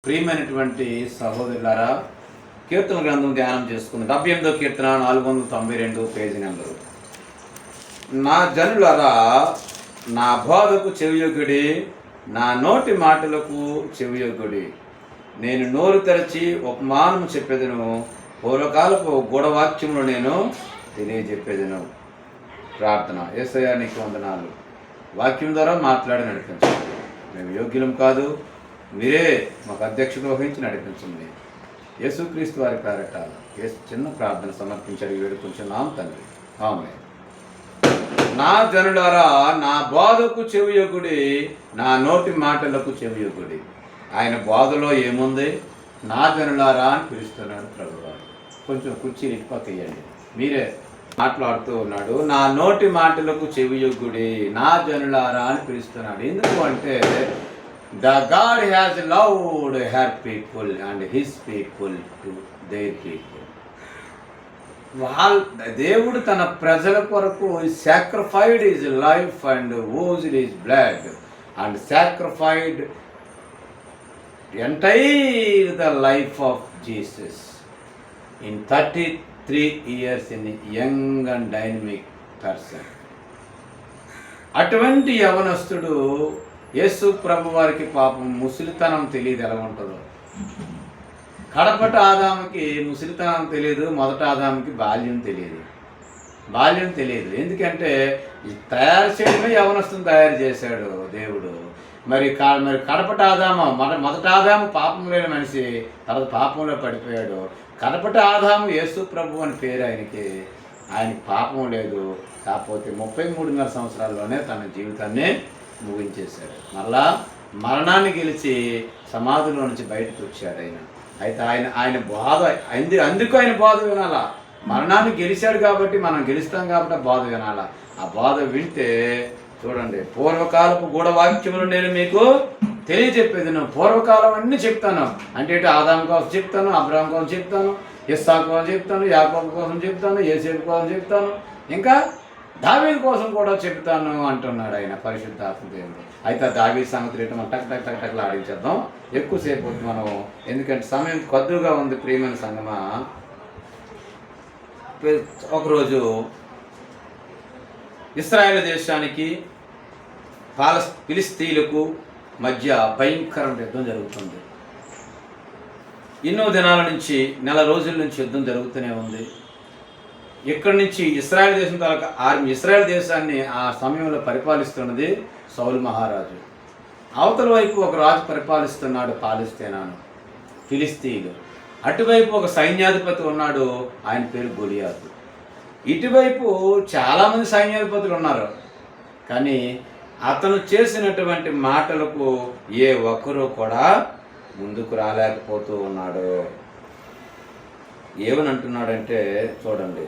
ప్రియమైనటువంటి సహోదరులారా, కీర్తన గ్రంథం ధ్యానం చేసుకుంది. 78వ కీర్తన 492 పేజీ నెంబరు. నా జనులారా, నా బోధకు చెవియొగ్గుడి, నా నోటి మాటలకు చెవియొగ్గుడి. నేను నోరు తెరచి ఉపమానము చెప్పేదను, పూర్వకాలపు గూఢవాక్యములు నేను తెలియజెప్పేదను. ప్రార్థన. యేసయ్యా నీకు వందనాలు. వాక్యం ద్వారా మాట్లాడి నడిపించండి. మేము యోగ్యులం కాదు, మీరే మాకు అధ్యక్షుడు వహించి నడిపించండి. యేసుక్రీస్తు వారి పేరట చిన్న ప్రార్థన సమర్పించడి వేడుకుంటున్నాం తండ్రి. ఆమేన్. నా జనులారా, నా బోధకు చెవియొగ్గుడి, నా నోటి మాటలకు చెవియొగ్గుడి. ఆయన బోధలో ఏముంది? నా జనులారా అని పిలుస్తున్నాడు ప్రభువారు. కొంచెం కుర్చీలు ఇటుపక్కయ్యండి, మీరే మాట్లాడుతూ ఉన్నాడు. నా నోటి మాటలకు చెవియొగ్గుడి, నా జనులారా అని పిలుస్తున్నాడు. ఎందుకు అంటే The God has loved her people and his people to their people. దేవుడు తన ప్రజల కొరకు sacrificed his life and oozed his blood and sacrificed entire the life of Jesus in 33 years in a young and dynamic person. అటువంటి యవనస్తుడు యేసు ప్రభు వారికి పాపం ముసలితనం తెలియదు ఎలా ఉంటుందో. కడపట ఆదాముకి ముసలితనం తెలియదు, మొదట ఆదాముకి బాల్యం తెలియదు. ఎందుకంటే తయారు చేయడమే యవనస్తుని తయారు చేశాడు దేవుడు. మరి కడపట ఆదాము, మొదట ఆదాము పాపం లేని మనిషి, తర్వాత పాపంలో పడిపోయాడు. కడపట ఆదాము యేసు ప్రభు అని పేరు ఆయనకి పాపం లేదు. కాకపోతే 33.5 సంవత్సరాల్లోనే తన జీవితాన్ని ముగించేశాడు. మరలా మరణాన్ని గెలిచి సమాధిలో నుంచి బయటకు వచ్చాడు ఆయన. అయితే ఆయన బోధ అందుకు ఆయన బోధ వినాలా. మరణాన్ని గెలిచాడు కాబట్టి మనం గెలుస్తాం కాబట్టి ఆ బోధ వినాలా. ఆ బోధ వింటే చూడండి, పూర్వకాలపు గూఢవాక్యములు నేను మీకు తెలియజెప్పేది. నేను పూర్వకాలం అన్నీ చెప్తాను. అంటే ఆదాము కోసం చెప్తాను, అబ్రహాం కోసం చెప్తాను, ఇస్సాకు కోసం చెప్తాను, యాకోబు కోసం చెప్తాను, యేసేపు కోసం చెప్తాను, ఇంకా దావీదు కోసం కూడా చెప్తాను అంటున్నాడు ఆయన పరిశుద్ధాత్మ దేవుడు. అయితే దావీదు సంగతి రేటు మనం టక్ ఆడించేద్దాం. ఎక్కువసేపు మనం, ఎందుకంటే సమయం కొద్దుగా ఉంది. ప్రియమైన సంగమా, ఒకరోజు ఇశ్రాయేలు దేశానికి ఫిలిస్తీయులకు మధ్య భయంకరమైన యుద్ధం జరుగుతుంది. ఎన్నో దినాల నుంచి, నెల రోజుల నుంచి యుద్ధం జరుగుతూనే ఉంది. ఇక్కడి నుంచి ఇశ్రాయేల్ దేశం తాలూకా ఆర్మీ, ఇశ్రాయేల్ దేశాన్ని ఆ సమయంలో పరిపాలిస్తున్నది సౌలు మహారాజు. అవతల వైపు ఒక రాజు పరిపాలిస్తున్నాడు, పాలిస్తేనాను, ఫిలిస్తీయులు. అటువైపు ఒక సైన్యాధిపతి ఉన్నాడు, ఆయన పేరు గొలియాతు. ఇటువైపు చాలామంది సైన్యాధిపతులు ఉన్నారు, కానీ అతను చేసినటువంటి మాటలకు ఏ ఒక్కరూ కూడా ముందుకు రాలేకపోతూ ఉన్నాడు. ఏమని అంటున్నాడంటే చూడండి,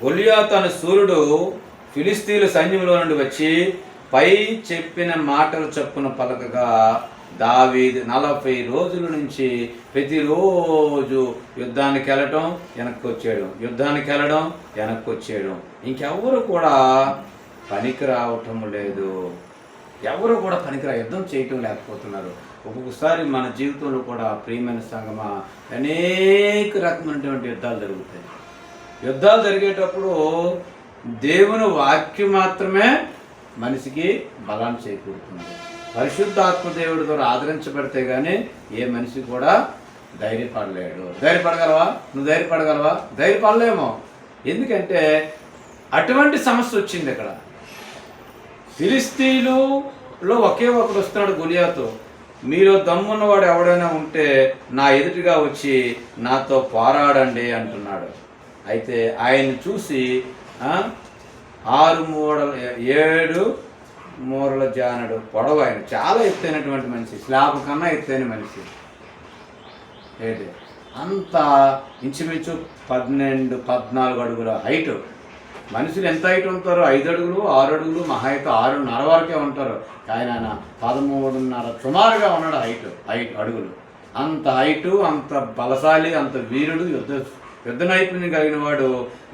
గొలియాతు అనే సూర్యుడు ఫిలిస్తీయుల సైన్యంలో నుండి వచ్చి పై చెప్పిన మాటలు చొప్పున పలకగా దావీదు 40 రోజుల నుంచి ప్రతిరోజు యుద్ధానికి వెళ్ళడం వెనక్కి వచ్చేయడం, ఇంకెవరు కూడా పనికి రావటం లేదు. ఎవరు కూడా యుద్ధం చేయటం లేకపోతున్నారు. ఒక్కొక్కసారి మన జీవితంలో కూడా ప్రియమైన సంగమా అనేక రకమైనటువంటి యుద్ధాలు జరుగుతాయి. యుద్ధాలు జరిగేటప్పుడు దేవుని వాక్యం మాత్రమే మనిషికి బలాన్ని చేకూరుతుంది. పరిశుద్ధాత్మ దేవుడి ద్వారా ఆదరించబడితే కానీ ఏ మనిషి కూడా ధైర్యపడలేడు. ధైర్యపడగలవా? నువ్వు ధైర్యపడగలవా? ధైర్యపడలేమో. ఎందుకంటే అటువంటి సమస్య వచ్చింది ఇక్కడ. ఫిలిస్తీయులలో ఒకే ఒకడు వస్తున్నాడు, గొలియాతు. మీలో దమ్మున్నవాడు ఎవడైనా ఉంటే నా ఎదుటిగా వచ్చి నాతో పోరాడండి అంటున్నాడు. అయితే ఆయన చూసి 7 మూరల జానడు పొడవు, ఆయన చాలా ఎత్తైనటువంటి మనిషి, స్లాబ్ కన్నా ఎత్తైన మనిషి. ఏంటి అంత ఇంచుమించు 12-14 అడుగుల హైట్. మనుషులు ఎంత హైట్ ఉంటారు? 5 అడుగులు 6 అడుగులు, మహా అయితే 6.5 వరకే ఉంటారు. కానీ ఆయన 13.5 సుమారుగా ఉన్నాడు హైట్ అడుగులు. అంత హైటు, అంత బలశాలి, అంత వీరుడు, యుద్ధ నైపుణ్యం కలిగిన వాడు,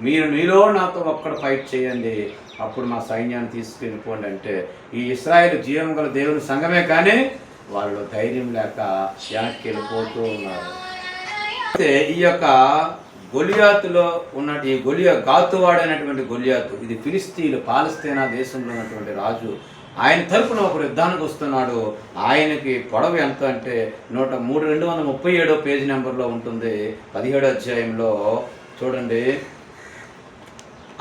మీరు మీలో నాతో ఒక్కడు ఫైట్ చేయండి, అప్పుడు మా సైన్యాన్ని తీసుకెళ్ళిపోండి అంటే, ఈ ఇశ్రాయేలు జీవం గల దేవుని సంఘమే, కానీ వాళ్ళు ధైర్యం లేక వెనక్కి వెళ్ళిపోతూ ఉన్నారు. అయితే ఈ యొక్క గొలియాతులో ఉన్నటువంటి ఈ గాతువాడైనటువంటి గొలియాతు, ఇది ఫిలిస్తీన్లు పాలస్తీనా దేశంలో ఉన్నటువంటి రాజు. ఆయన తరపున ఒకడు యుద్ధానికి వస్తున్నాడు. ఆయనకి పొడవు ఎంత అంటే 237 పేజీ నెంబర్లో ఉంటుంది, 17వ అధ్యాయంలో చూడండి.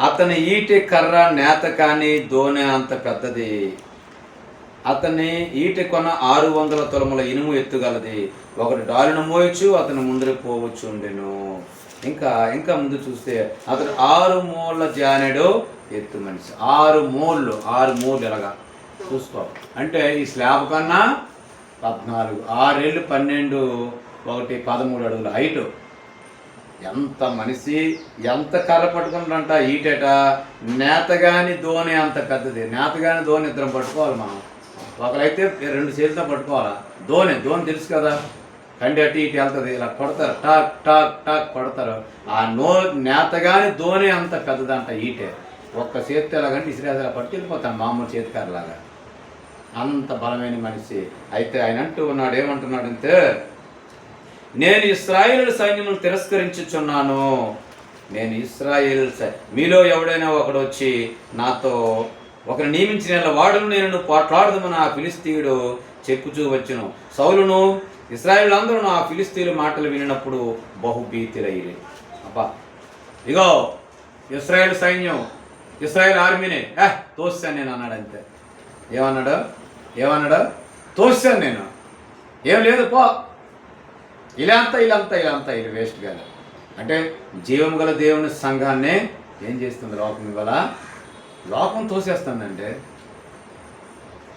అతని ఈటి కర్ర నేత కానీ దోనె అంత పెద్దది, అతని ఈటి కొన 600 తులముల ఇనుము ఎత్తుగలది, ఒకటి డాలును మోయచ్చు, అతను ముందరికి పోవచ్చు ఉండెను. ఇంకా ముందు చూస్తే అతను 6 మూల జానెడు ఎత్తు మనిషి. 6 మూళ్ళు ఎలాగా చూసుకో అంటే ఈ స్లాబ్ కన్నా 14, 6 ఏళ్ళు 12, 1 13 అడుగుల హైటు. ఎంత మనిషి, ఎంత కర్ర పట్టుకుంటారంట, ఈటేట నేతగాని ధోని అంత పెద్దది. నేతగాని ధోని ఇద్దరం పట్టుకోవాలి మనం, ఒకరైతే 2 చేతులతో పట్టుకోవాలా. ధోని తెలుసు కదా, కండి అటు ఇటు వెళ్తుంది, ఇలా కొడతారు, టాక్ టాక్ టాక్ కొడతారు. ఆ నేతగాని ధోని అంత పెద్దదంట ఈటే. ఒక్క చేతితో ఎలాగంటే ఇసిరేలా పట్టుకెళ్ళిపోతాను, మామూలు చేతికారులాగా. అంత బలమైన మనిషి. అయితే ఆయన అంటూ ఉన్నాడు, ఏమంటున్నాడంటే, నేను ఇశ్రాయేలు సైన్యమును తిరస్కరించుచున్నాను. నేను ఇశ్రాయేలు మీలో ఎవడైనా ఒకడు వచ్చి నాతో ఒకరు నియమించిన వాడును నేను పోట్లాడదామని ఆ ఫిలిస్తీయుడు చెప్పుచూ వచ్చును. సౌలును ఇశ్రాయేలు అందరూ ఆ ఫిలిస్తీయుల మాటలు వినినప్పుడు బహుభీతిరయ్యి. అబ్బా, ఇగో ఇశ్రాయేల్ సైన్యం, ఇశ్రాయేల్ ఆర్మీని తోస్తాను నేను అన్నాడు. అంతే. ఏమన్నాడు? తోస్తాను నేను, ఏం లేదు పో, ఇలా ఇది వేస్ట్ కాదు అంటే. జీవం గల దేవుని సంఘాన్నే ఏం చేస్తుంది లోకం? ఇవాళ లోకం తోసేస్తుందంటే,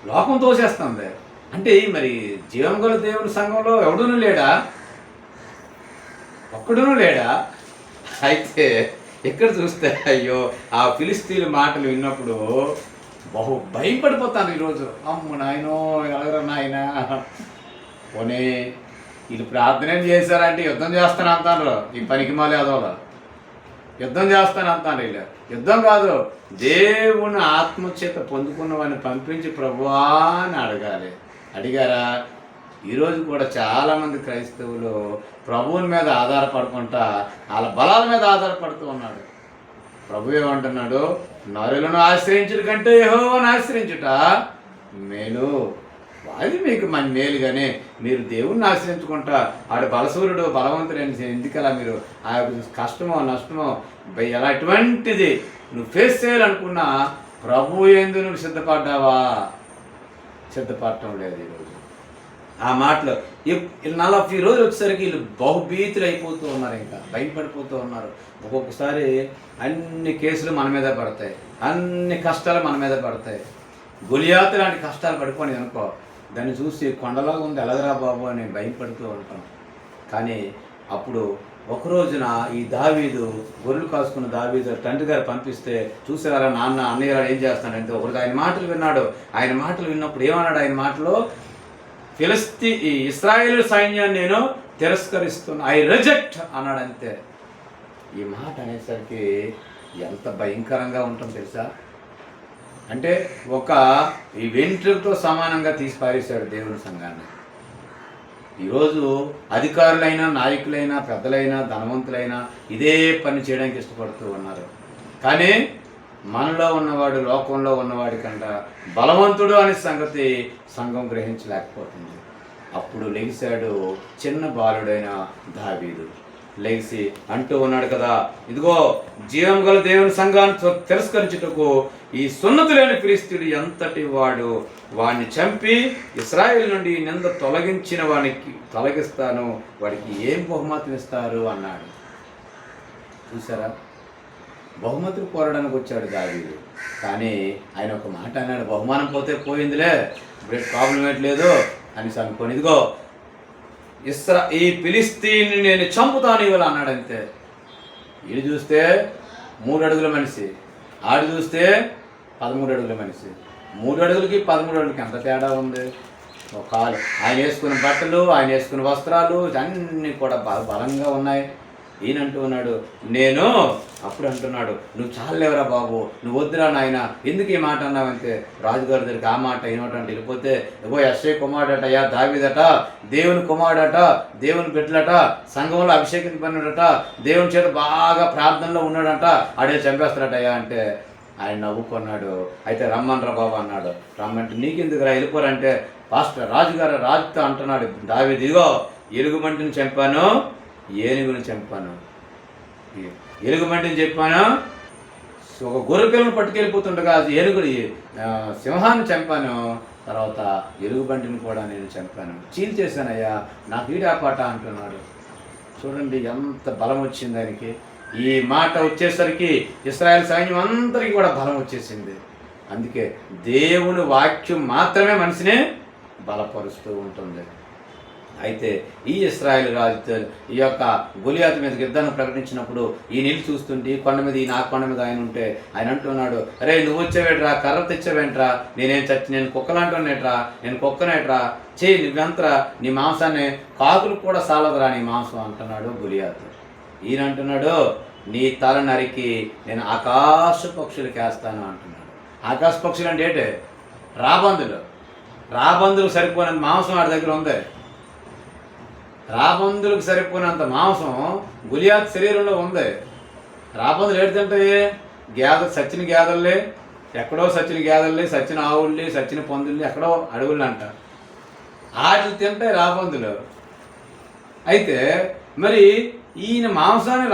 లోకం తోసేస్తుంది అంటే. మరి జీవం గల దేవుని సంఘంలో ఎవడునూ లేడా? ఒక్కడునూ లేడా? అయితే ఇక్కడ చూస్తే అయ్యో, ఆ ఫిలిస్తీన్ల మాటలు విన్నప్పుడు బహు భయపడిపోతాను ఈరోజు. అమ్మ నాయనో, ఎలాగరా నాయన, పోనీ వీళ్ళు ప్రార్థన చేశారంటే యుద్ధం చేస్తాను అంటారు. ఈ పనికి మాలి అదోలో యుద్ధం చేస్తాను అంటాను. వీళ్ళు యుద్ధం కాదు, దేవుని ఆత్మచేత పొందుకున్నవాడిని పంపించి ప్రభువా అని అడగాలి. అడిగారా? ఈరోజు కూడా చాలామంది క్రైస్తవులు ప్రభువుని మీద ఆధారపడుకుంటా వాళ్ళ బలాల మీద ఆధారపడుతూ ఉన్నాడు. ప్రభు ఏమంటున్నాడు? నరులను ఆశ్రయించుట కంటే యెహోవాను ఆశ్రయించుట మేలు, అది మీకు మన మేలు. కానీ మీరు దేవుణ్ణి ఆశ్రయించుకుంటా ఆడు బలసూరుడు బలవంతుడని ఎందుకలా మీరు ఆ కష్టమో నష్టమో ఎలా ఎటువంటిది నువ్వు ఫేస్ చేయాలనుకున్నా ప్రభు యందు నువ్వు సిద్ధపడ్డావా? సిద్ధపడటం లేదు ఈరోజు. ఆ మాటలు 40 రోజులు వచ్చేసరికి వీళ్ళు బహుభీతులు అయిపోతూ ఉన్నారు, ఇంకా భయపడిపోతూ ఉన్నారు. ఒక్కొక్కసారి అన్ని కేసులు మన మీద పడతాయి, అన్ని కష్టాలు మన మీద పడతాయి. గొలియాతు లాంటి కష్టాలు పడుకొని అనుకో, దాన్ని చూసి కొండలాగా ఉంది ఎలాగరా బాబు అని భయపడుతూ ఉంటాం. కానీ అప్పుడు ఒక రోజున ఈ దావీదు, గొర్రెలు కాసుకున్న దావీదు తండ్రి గారు పంపిస్తే చూసారా నాన్న అన్నయ్య గారు ఏం చేస్తాడంటే, ఒకరికి ఆయన మాటలు విన్నాడు. ఆయన మాటలు విన్నప్పుడు ఏమన్నాడు? ఆయన మాటలో ఈ ఇశ్రాయేలు సైన్యాన్ని నేను తిరస్కరిస్తున్నా, ఐ రిజెక్ట్ అన్నాడు. అంతే. ఈ మాట అనేసరికి ఎంత భయంకరంగా ఉంటుంది తెలుసా? అంటే ఈ వెంట్రుకతో సమానంగా తీసి పారేశాడు దేవుని సంఘాన్ని. ఈరోజు అధికారులైనా, నాయకులైనా, పెద్దలైనా, ధనవంతులైనా ఇదే పని చేయడానికి ఇష్టపడుతూ ఉన్నారు. కానీ మనలో ఉన్నవాడు లోకంలో ఉన్నవాడి కంట బలవంతుడు అనే సంగతి సంఘం గ్రహించలేకపోతుంది. అప్పుడు లెగిశాడు చిన్న బాలుడైన దావీదు. లేచి అంటూ ఉన్నాడు కదా, ఇదిగో జీవం గల దేవుని సంఘాన్ని తిరస్కరించుటకు ఈ సున్నతి లేని ఫిలిస్తీయుడు ఎంతటి వాడు, వాడిని చంపి ఇశ్రాయేలు నుండి నింద తొలగించిన వానికి తొలగిస్తాను, వాడికి ఏం బహుమతిని ఇస్తారు అన్నాడు. చూసారా? బహుమతులు కోరడానికి వచ్చాడు దావీదు. కానీ ఆయన ఒక మాట అన్నాడు, బహుమానం పోతే పోయిందిలే, ఇప్పుడు ప్రాబ్లం ఏంట్లేదు అనేసి అనుకోని, ఇదిగో ఈ ఫిలిస్తీన్ని నేను చంపుతాను ఇవాళ అన్నాడు. అంతే. వీడు చూస్తే 3 అడుగుల మనిషి, ఆడు చూస్తే 13 అడుగుల మనిషి. 3 అడుగులకి 13 అడుగులకి ఎంత తేడా ఉంది? ఒక కాలు. ఆయన వేసుకున్న బట్టలు, ఆయన వేసుకున్న వస్త్రాలు అన్నీ కూడా బలంగా ఉన్నాయి. ఈయన అంటూ ఉన్నాడు, నేను అప్పుడు అంటున్నాడు, నువ్వు చాలేవరా బాబు, నువ్వు వద్దురా నాయన, ఎందుకు ఈ మాట అన్నావంటే రాజుగారి దగ్గరికి ఆ మాట ఏమిటంటే వెళ్ళిపోతే, ఇగో యెష్షయి కుమారుడటయ్యా దావీదట, దేవుని కుమారుడట, దేవుని బిడ్డలట, సంఘంలో అభిషేకింపబడినట, దేవుని చేత బాగా ప్రార్థనలో ఉన్నాడట, ఆడే చంపేస్తాడటయ్యా అంటే ఆయన నవ్వుకున్నాడు. అయితే రమ్మనరా బాబు అన్నాడు. రమ్మంటే నీకెందుకురా వెళ్ళిపోరంటే రాజుతో అంటున్నాడు దావీదు, ఇదిగో ఎలుగుబంటిని చంపాను, ఏనుగుని చంపాను, ఎలుగుబంటిని చెప్పాను, ఒక గొర్రె పిల్లను పట్టుకెళ్ళిపోతుండగా ఏనుగుని సింహాన్ని చంపాను, తర్వాత ఎలుగుబంటిని కూడా నేను చంపాను, చీల్చేశానయ్యా, నాకు ఈడాపాట అంటున్నాడు. చూడండి ఎంత బలం వచ్చింది దానికి. ఈ మాట వచ్చేసరికి ఇశ్రాయేల్ సైన్యం అందరికీ కూడా బలం వచ్చేసింది. అందుకే దేవుని వాక్యం మాత్రమే మనిషిని బలపరుస్తూ ఉంటుంది. అయితే ఈ ఇశ్రాయేలు రాజు ఈ యొక్క గొలియాతు మీదకి యుద్ధాన్ని ప్రకటించినప్పుడు ఈ నీళ్ళు చూస్తుంటే ఈ కొండ మీద నా కొండ మీద ఆయన ఉంటే ఆయన అంటున్నాడు, అరే నువ్వు వచ్చావేట్రా, కర్ర తెచ్చావేంట్రా, నేను కుక్కలంటున్నేట్రా, నేను కుక్కనేట్రా, చేయి నువ్వెంతరా, నీ మాంసాన్ని కాకులు కూడా సాలదురా నీ మాంసం అంటున్నాడు గొలియాతు. ఈయన అంటున్నాడు, నీ తల నరికి నేను ఆకాశ పక్షులకి వేస్తాను అంటున్నాడు. ఆకాశ పక్షులు అంటే ఏంటి? రాబందులకు సరిపోయినంత మాంసం వాడి దగ్గర ఉంది. రాబందులకు సరిపోయినంత మాంసం గొలియాతు శరీరంలో ఉంది. రాబందులు ఏంటంటే సచ్చిన గేదెల్ని, ఎక్కడో సచ్చిన గేదెల్ని, సచ్చిన ఆవుల్ని, సచ్చిన పందుల్ని ఎక్కడో అడవులు అంట, వాటిని తింటాయి రాబందులు. అయితే మరి ఈయన మాంసాన్ని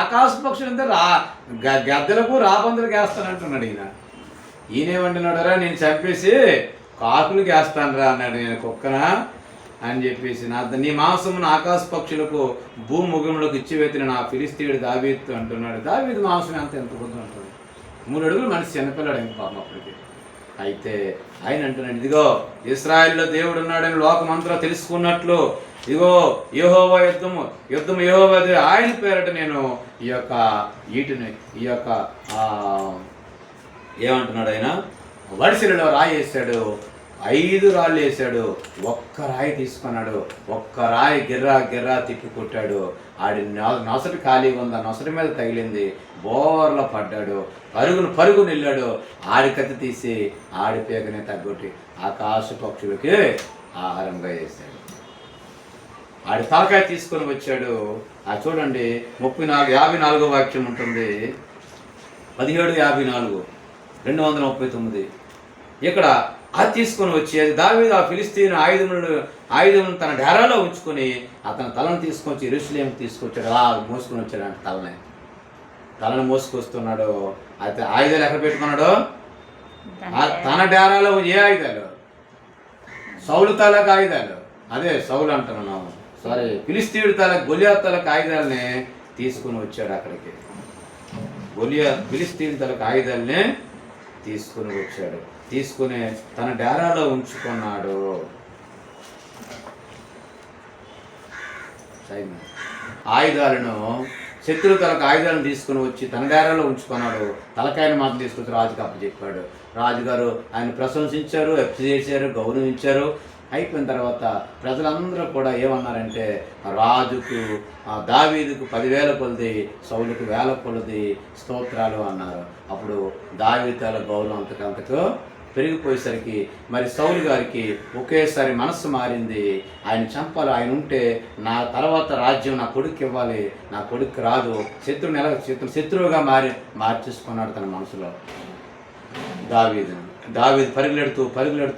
ఆకాశ పక్షులు అంటే గద్దెలకు రాబందులకు వేస్తానంటున్నాడు. ఈయనేమంటున్నాడు, నేను చంపేసి కాకులకి వేస్తాను రా అన్నాడు, నేను కుక్కనా అని చెప్పేసి నీ మాంసమును ఆకాశ పక్షులకు భూముఖంలోకి ఇచ్చివేతిన నా ఫిలిస్తీయుడు దావీదు అంటున్నాడు. దావీదు మాంసం ఎంత బుద్ధి ఉంటుంది, 3 అడుగులు మనిషి చిన్నపిల్లాడు ఇంక పాపం అప్పటికి. అయితే ఆయన అంటున్నాడు, ఇదిగో ఇశ్రాయేలులో దేవుడు ఉన్నాడని లోకమంతా తెలుసుకున్నట్లు, ఇదిగో యెహోవా యుద్ధము యెహోవాదే, ఆయన పేరట నేను ఈ యొక్క ఏమంటున్నాడు ఆయన, వడిసెలలో రాయి వేసాడు, 5 రాళ్ళు వేసాడు, ఒక్క రాయి తీసుకున్నాడు, ఒక్క రాయి గిర్రా తిప్పి కొట్టాడు, ఆడి నొసటి ఖాళీగా ఉంది, ఆ నొసటి మీద తగిలింది, బోర్లో పడ్డాడు, పరుగును వెళ్ళాడు, ఆడి కత్తి తీసి ఆడి పేకనే తగ్గొట్టి ఆకాశ పక్షులకి ఆహారంగా వేసాడు. ఆడి తలకాయ తీసుకొని వచ్చాడు. చూడండి 54 వాక్యం ఉంటుంది, 17:54 239. ఇక్కడ అది తీసుకొని వచ్చి అది దావీదు ఆ ఫిలిస్తీన్ ఆయుధములను తన డేరాలో ఉంచుకొని అతని తలను తీసుకొచ్చి యెరూషలేముకు తీసుకొచ్చాడు. అలా మోసుకొని వచ్చాడు అంటే తలను మోసుకొస్తున్నాడు. అయితే ఆయుధాలు ఎక్కడ పెట్టుకున్నాడు? తన డేరాలో. ఏ ఆయుధాలు? సౌలు తలకు ఆయుధాలు, అదే సౌలు అంటున్నాము, సారీ ఫిలిస్తీయుడి గొలియాతు తలకు ఆయుధాలనే తీసుకుని వచ్చాడు అక్కడికి. ఫిలిస్తీయుడి తలకు ఆయుధాలనే తీసుకుని వచ్చాడు, తీసుకుని తన డేరాలో ఉంచుకున్నాడు. ఆయుధాలను శత్రు తలకు ఆయుధాలను తీసుకుని వచ్చి తన డేరాలో ఉంచుకున్నాడు. తలకాయను మాత్రం తీసుకొచ్చి రాజుకి అప్పచెప్పాడు. రాజుగారు ఆయన ప్రశంసించారు, చేశారు, గౌరవించారు. అయిపోయిన తర్వాత ప్రజలందరూ కూడా ఏమన్నారంటే, రాజుకు దావీదుకు 10,000 కొలది, సౌలుకు 1,000 కొలది స్తోత్రాలు అన్నారు. అప్పుడు దావీదు గౌరవం అంతకంతకు పెరిగిపోయేసరికి మరి సౌలు గారికి ఒకేసారి మనస్సు మారింది. ఆయన చంపాలి, ఆయన ఉంటే నా తర్వాత రాజ్యం నా కొడుకు ఇవ్వాలి, నా కొడుకు రాదు, శత్రువుగా మార్చేసుకున్నాడు తన మనసులో దావీదు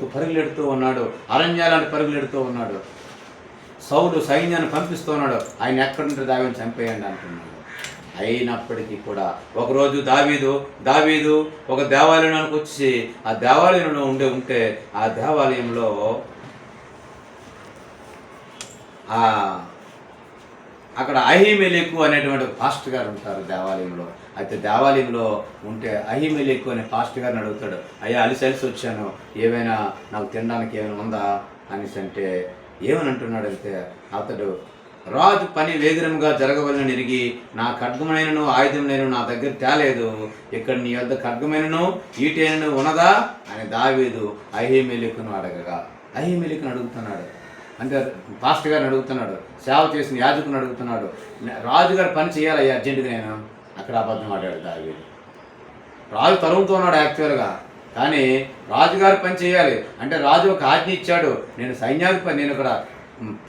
పరుగులెడుతూ ఉన్నాడు, అరణ్యాలను పరుగులెడుతూ ఉన్నాడు. సౌలు సైన్యాన్ని పంపిస్తూ ఉన్నాడు, ఆయన ఎక్కడుంటే దావీదుని చంపేయండి అంటున్నాడు. అయినప్పటికీ కూడా ఒకరోజు దావీదు ఒక దేవాలయానికి వచ్చి ఆ దేవాలయంలో ఉంటే ఆ దేవాలయంలో అక్కడ అహీమెలెకు అనేటువంటి పాస్టర్ గారు ఉంటారు దేవాలయంలో. అయితే దేవాలయంలో ఉంటే అహీమెలెకు అనే పాస్టర్ గారిని అడుగుతాడు, అయ్యా అలిసి వచ్చాను, ఏమైనా నాకు తినడానికి ఏమైనా ఉందా అనేసి అంటే ఏమని అంటున్నాడంటే, అతడు రాజు పని వేగరంగా జరగవలని ఎరిగి నా ఖడ్గమైనను ఆయుధములైన నా దగ్గర తేలేదు, ఇక్కడ నీ వద్ద ఖడ్గమైనను ఈటైనను ఉన్నదా అని దావీదు అహీమెలెకును అడుగుతున్నాడు. అంటే పాస్టర్ గారిని అడుగుతున్నాడు, సేవ చేసిన యాజకుని అడుగుతున్నాడు, రాజుగారి పని చేయాలి అర్జెంటుగా నేను. అక్కడ అబద్ధం ఆడాడు దావీదు. రాజు తరుముతో ఉన్నాడు యాక్చువల్గా, కానీ రాజుగారి పని చేయాలి అంటే రాజు ఒక ఆజ్ఞ ఇచ్చాడు, నేను సైన్యాధిపతి, నేను ఇక్కడ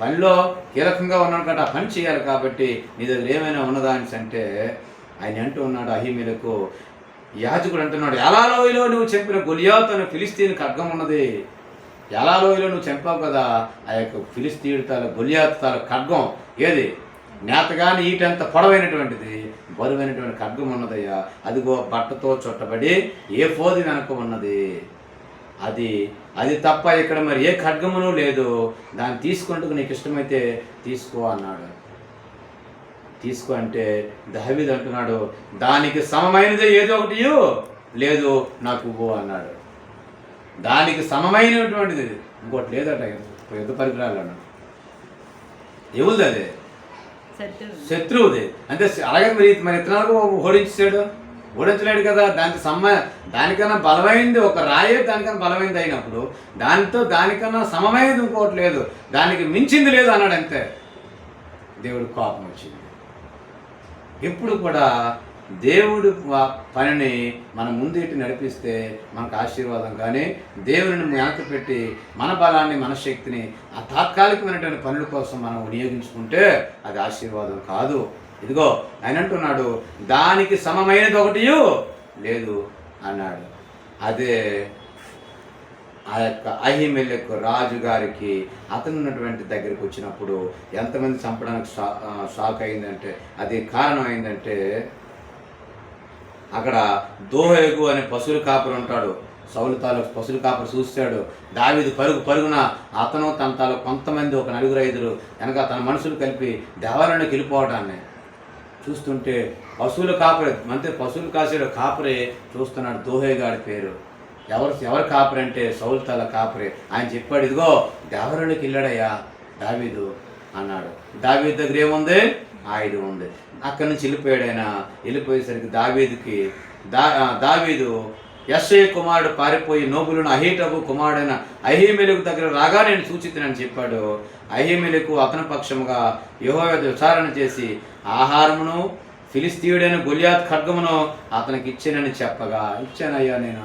పనిలో కీలకంగా ఉన్నాను కదా, పని చేయాలి కాబట్టి నీ దగ్గర ఏమైనా ఉన్నదా అని అంటే ఆయన అంటూ ఉన్నాడు అహీమెలెకు. యాజకుడు అంటున్నాడు, ఎలా లోయలో నువ్వు చంపిన గొలియాతు అనే ఫిలిస్తీన్ ఖడ్గం ఉన్నది. ఎలా లోయలో నువ్వు చంపావు కదా, ఆ యొక్క ఫిలిస్తీయుడు తాల గొలియాతు తాల ఖడ్గం ఏది, నేతగాని ఈటంత పొడవైనటువంటిది, బరువైనటువంటి ఖడ్గం ఉన్నదయ్యా. అదిగో బట్టతో చుట్టబడి ఏ ఫోది వెనక ఉన్నది, అది తప్ప ఇక్కడ మరి ఏ ఖడ్గమును లేదు, దాన్ని తీసుకుంటూ నీకు ఇష్టమైతే తీసుకో అన్నాడు. తీసుకో అంటే దావీదు అంటున్నాడు, దానికి సమమైనది ఏదో ఒకటి లేదు నాకు ఇవ్వు అన్నాడు. దానికి సమమైనటువంటిది ఇంకోటి లేదట, యుద్ధ పరికరాలు అన్నాడు. ఎవరిది అదే? శత్రువుది. అంటే అలాగే మరి ఇతరులకు ఓడించలేడు కదా. దానికన్నా బలమైంది ఒక రాయే, దానికన్నా బలమైంది అయినప్పుడు దానికన్నా సమమైనది ఇంకోటి లేదు, దానికి మించింది లేదు అన్నాడు. అంతే, దేవుడు కోపం వచ్చింది. ఎప్పుడు కూడా దేవుడి పనిని మనం ముందుటి నడిపిస్తే మనకు ఆశీర్వాదం, కానీ దేవుని వెనక పెట్టి మన బలాన్ని మన శక్తిని ఆ తాత్కాలికమైనటువంటి పనుల కోసం మనం వినియోగించుకుంటే అది ఆశీర్వాదం కాదు. ఇదిగో ఆయన అంటున్నాడు, దానికి సమమైనది ఒకటి లేదు అన్నాడు. అదే ఆ యొక్క అహీమెలెకు రాజుగారికి అతను ఉన్నటువంటి దగ్గరికి వచ్చినప్పుడు ఎంతమంది చంపడానికి షాక్ అయిందంటే, అది కారణం అయిందంటే అక్కడ దోహేగు అనే పశువుల కాపరి ఉంటాడు. సౌలు తాలూకు పశువుల కాపరి చూశాడు. దావీదు పరుగున అతను తన తాలూకు కొంతమంది ఒక 4-5 వెనక తన మనుషులు కలిపి దేవాలయానికి వెళ్ళిపోవడాన్ని చూస్తుంటే పశువుల కాపరి, పశువులు కాసేడు కాపరి చూస్తున్నాడు. దోహేగాడి పేరు. ఎవరు కాపరి అంటే సౌలు తాల కాపరి. ఆయన చెప్పాడు, ఇదిగో దేవాలయానికి వెళ్ళాడయ్యా దావీదు అన్నాడు. దావీదు దగ్గర ఏముంది? ఆయుధం ఉంది. అక్కడి నుంచి వెళ్ళిపోయాడు. ఆయన వెళ్ళిపోయేసరికి దావీదు యెష్షయి కుమారుడు పారిపోయి నోబులను అహీటబు కుమారుడైన అహీమెలెకు దగ్గర రాగా నేను సూచితనని చెప్పాడు. అహీమెలెకు అతని పక్షముగా యెహోవా విచారణ చేసి ఆహారమును ఫిలిస్తీయుడైన గొలియాతు ఖడ్గమును అతనికి ఇచ్చానని చెప్పగా, ఇచ్చానయ్యా, నేను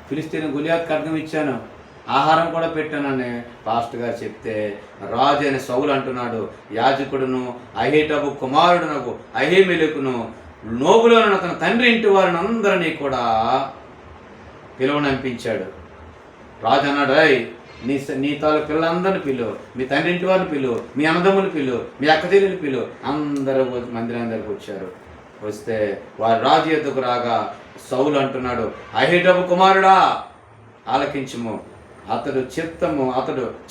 ఫిలిస్తీన్ గొలియాతు ఖడ్గం ఇచ్చాను, ఆహారం కూడా పెట్టానని పాస్టర్ గారు చెప్తే రాజు అయిన సౌలు అంటున్నాడు, యాజకుడును అహీటబు కుమారుడునకు అహీమెలెకును నోబులోను అతని తండ్రి ఇంటి వారిని అందరినీ కూడా పిలువనంపించాడు. రాజు అన్నాడు, నీ తాలూ పిల్లలందరినీ పిలు, మీ తండ్రి ఇంటి వారిని పిలు, మీ అన్నదమ్ములు పిలు, మీ అక్క చెల్లెలు పిలు. అందరూ మందిరం దగ్గరకు వచ్చారు. వస్తే వారు రాజు యొద్దకు రాగా సౌలు అంటున్నాడు, అహీటబు కుమారుడా ఆలకించుము, అతడు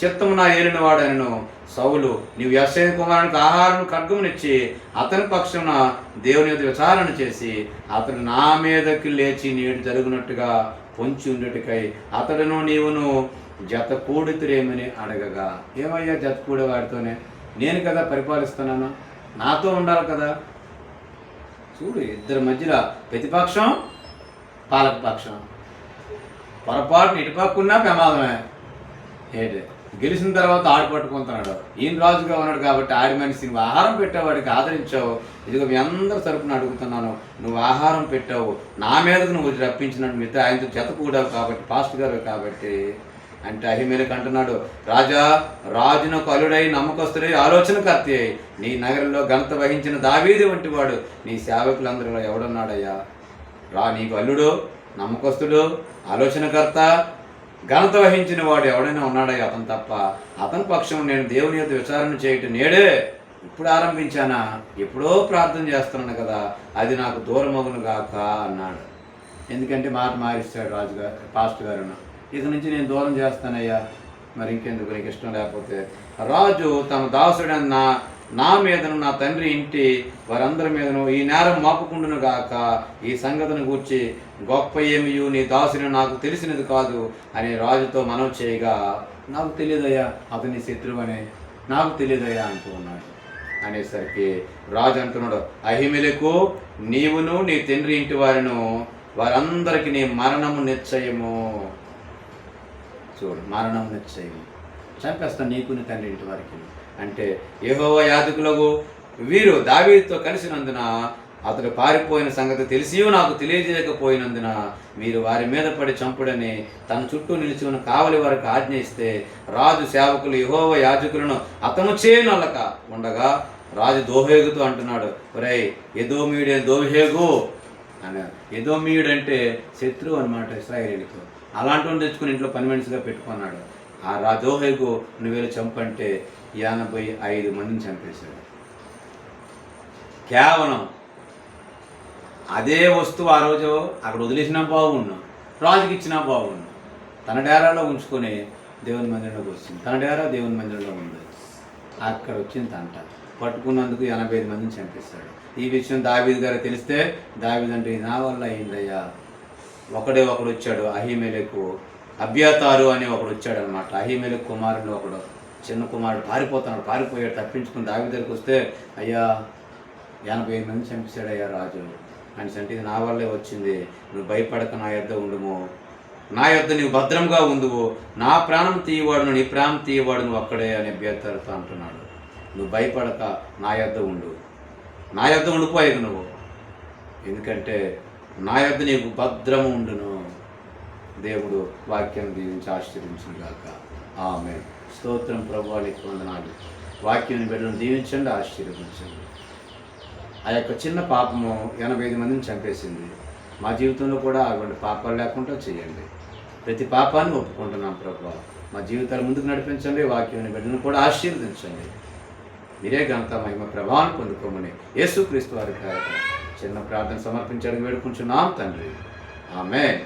చిత్తము నా ఏలిన వాడనను. సౌలు, నీవు యెష్షయి కుమారునికి ఆహారం ఖడ్గమునిచ్చి అతని పక్షమున దేవుని యొక్క విచారణ చేసి అతడు నా మీదకి లేచి నేడు జరుగునట్టుగా పొంచి ఉండేటికై అతడును నీవును జత కూడుతురేమని అడగగా, ఏమయ్యా జత కూడేవాడితోనే? నేను కదా పరిపాలిస్తున్నాను, నాతో ఉండాలి కదా. చూడు, ఇద్దరి మధ్యలో ప్రతిపక్షం పాలకపక్షం, పొరపాటున ఇటుపక్కున్నా ప్రమాదమే. ఏంటి గెలిచిన తర్వాత ఆడు పట్టుకుంటున్నాడు. ఈయన రాజుగా ఉన్నాడు కాబట్టి ఆడి మనిషి నువ్వు ఆహారం పెట్టేవాడికి ఆదరించావు. ఇదిగో మీ అందరి తరపున అడుగుతున్నాను, నువ్వు ఆహారం పెట్టావు, నా మీదకు నువ్వు రప్పించినట్టు మిగతా ఆయనతో జత కూడావు కాబట్టి, పాస్టర్ గారు కాబట్టి అంటే అహీమెలెకు అంటున్నాడు, రాజునకు అల్లుడై నమ్మకస్తుడై ఆలోచనకర్త అయి నీ నగరంలో ఘనత వహించిన దావీదు వంటి వాడు నీ సేవకులందరిలో ఎవడున్నాడయ్యా? నీకు అల్లుడు, నమ్మకస్తుడు, ఆలోచనకర్త, ఘనత వహించిన వాడు ఎవడైనా ఉన్నాడయ్యా? అతను తప్ప. అతని పక్షం నేను దేవుని యొక్క విచారణ చేయటం నేడే ఇప్పుడు ఆరంభించానా? ఎప్పుడో ప్రార్థన చేస్తున్నాను కదా, అది నాకు దూరమగును గాక అన్నాడు. ఎందుకంటే మాట మారిస్తాడు రాజుగారు, పాస్టర్ గారు. ఇక నుంచి నేను దూరం చేస్తానయ్యా, మరి ఇంకెందుకు, నీకు ఇష్టం లేకపోతే. రాజు తమ దాసుడన్న నా మీదను నా తండ్రి ఇంటి వారందరి మీదను ఈ నేరం మోపకుండును గాక, ఈ సంగతిని గూర్చి గొప్ప ఏమియు నీ దాసుని నాకు తెలిసినది కాదు అని రాజుతో మనవి చేయగా, నాకు తెలియదయ్యా అతని శత్రువు అని, నాకు తెలియదయ్యా అంటూ ఉన్నాడు. అనేసరికి రాజు అంటున్నాడు, అహీమెలెకు నీవును నీ తండ్రి ఇంటి వారందరికీ నీ మరణము నిశ్చయము. చూడు, మరణం నిశ్చయము. చంపేస్తాను నీకు నీ తండ్రి ఇంటి వారికి అంటే యెహోవా యాజకులకు వీరు దావీదుతో కలిసినందున అతడు పారిపోయిన సంగతి తెలిసి నాకు తెలియజేయకపోయినందున మీరు వారి మీద పడి చంపుడని తన చుట్టూ నిలిచి ఉన్న కావలి వారికి ఆజ్ఞ ఇస్తే రాజు సేవకులు యెహోవా యాజకులను అతను చేయనొల్లక ఉండగా రాజు దోహేగుతో అంటున్నాడు, ఒరేయ్ ఎదోమీయుడే దోహేగు అని. ఎదోమీయుడు అంటే శత్రువు అనమాట ఇశ్రాయేలీయులతో. అలాంటి తెచ్చుకుని ఇంట్లో పని మనిషిగా పెట్టుకున్నాడు. ఆ దోహేగు నువ్వేళ్ళు చంపంటే 85 మందిని చంపేశాడు. కేవలం అదే వస్తువు ఆ రోజు అక్కడ వదిలేసినా బాగున్నాం, రాజుకి ఇచ్చినా బాగున్నాం. తన డేరాలో ఉంచుకొని దేవుని మందిరంలోకి వచ్చింది. తన డేరా దేవుని మందిరంలో ఉంది. అక్కడ వచ్చింది తంట. పట్టుకున్నందుకు 85 మందిని చంపేశాడు. ఈ విషయం దావీదు గారు తెలిస్తే దావీదు అంటే నా వల్ల అయిందయ్యా. ఒకడు వచ్చాడు, అహీమెలెకు అబ్యాతారు అని ఒకడు వచ్చాడు అనమాట. అహీమెలెకు కుమారుడు ఒకడు, చిన్న కుమారుడు పారిపోయాడు. తప్పించుకుని దావీదు దగ్గరికి వస్తే, అయ్యా 85 మంది చంపేశాడు అయ్యా రాజు అని అంటే, ఇది నా వల్లే వచ్చింది, నువ్వు భయపడక నా యొద్ద ఉండుము, నా యొద్ద నువ్వు భద్రంగా ఉండువు, నా ప్రాణం తీయవాడును నీ ప్రాణం తీయవాడు నువ్వు అక్కడే అని అభ్యర్థులతో అంటున్నాడు. నువ్వు భయపడక నా యొద్ద ఉండు, నా యొద్ద ఉండిపోయాక నువ్వు, ఎందుకంటే నా యొద్ద నీకు భద్రము ఉండును. దేవుడు వాక్యం దీవించి ఆశీర్వదించును గాక. ఆమేన్. స్తోత్రం ప్రభువా, నీకు వందనాలు. వాక్యం బిడ్డలను దీవించండి, ఆశీర్వదించండి. ఆ యొక్క చిన్న పాపము 85 మందిని చంపేసింది. మా జీవితంలో కూడా అటువంటి పాపాలు లేకుండా చేయండి. ప్రతి పాపాన్ని ఒప్పుకుంటున్నాం ప్రభువా. మా జీవితాలు ముందుకు నడిపించండి. వాక్యాన్ని బిడ్డలను కూడా ఆశీర్వదించండి. మీరే ఘనత మహిమ ప్రభావాన్ని పొందుకోమని యేసుక్రీస్తు వారి చిన్న ప్రార్థన సమర్పించడానికి వేడుకుంటున్నాం తండ్రి. ఆమేన్.